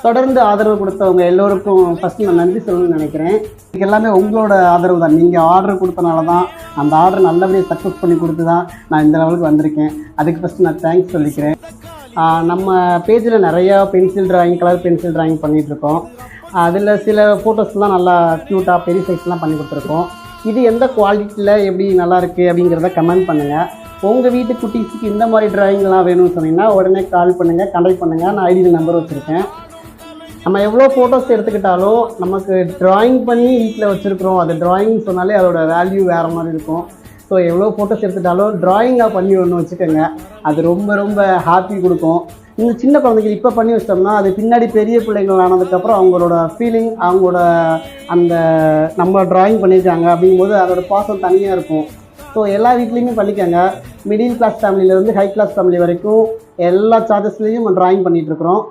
தொடர்ந்து ஆதரவு கொடுத்தவங்க எல்லோருக்கும் ஃபஸ்ட்டு நான் நன்றி சொல்லணும்னு நினைக்கிறேன். இதுக்கு எல்லாமே உங்களோட ஆதரவு தான். நீங்கள் ஆர்டர் கொடுத்தனால தான், அந்த ஆர்டர் நல்லபடியாக சக்ஸஸ் பண்ணி கொடுத்து தான் நான் இந்த லெவலுக்கு வந்திருக்கேன். அதுக்கு ஃபஸ்ட்டு நான் தேங்க்ஸ் சொல்லிக்கிறேன். நம்ம பேஜில் நிறையா pencil drawing, colour pencil drawing பண்ணிகிட்ருக்கோம். அதில் சில ஃபோட்டோஸ்லாம் நல்லா க்யூட்டாக பெரிய சைஸ்லாம் பண்ணி கொடுத்துருக்கோம். இது எந்த குவாலிட்டியில் எப்படி நல்லாயிருக்கு அப்படிங்கிறத கமெண்ட் பண்ணுங்கள். உங்கள் வீட்டு குட்டீஸுக்கு இந்த மாதிரி ட்ராயிங்லாம் வேணும்னு சொன்னீங்கன்னா உடனே கால் பண்ணுங்கள், கான்டாக்ட் பண்ணுங்கள். நான் ஐடி நம்பர் வச்சுருக்கேன். நம்ம எவ்வளோ ஃபோட்டோஸ் எடுத்துக்கிட்டாலும் நமக்கு ட்ராயிங் பண்ணி வீட்டில் வச்சுருக்குறோம். அது ட்ராயிங் சொன்னாலே அதோடய வேல்யூ வேறு மாதிரி இருக்கும். ஸோ எவ்வளோ ஃபோட்டோஸ் எடுத்துக்கிட்டாலும் ட்ராயிங்காக பண்ணி ஒன்று வச்சுக்கோங்க. அது ரொம்ப ரொம்ப ஹாப்பி கொடுக்கும். இந்த சின்ன குழந்தைங்க இப்போ பண்ணி வச்சிட்டோம்னா அது பின்னாடி பெரிய பிள்ளைங்கள் ஆனதுக்கப்புறம் அவங்களோட ஃபீலிங், அவங்களோட அந்த நம்ம ட்ராயிங் பண்ணியிருக்காங்க அப்படிங்கும்போது அதோட பாசம் தனியாக இருக்கும். ஸோ எல்லா வீட்லேயுமே பண்ணிக்கோங்க. மிடில் கிளாஸ் ஃபேமிலியிலேருந்து ஹை கிளாஸ் ஃபேமிலி வரைக்கும் எல்லா சார்ஜஸ்லேயும் ட்ராயிங் பண்ணிகிட்ருக்குறோம்.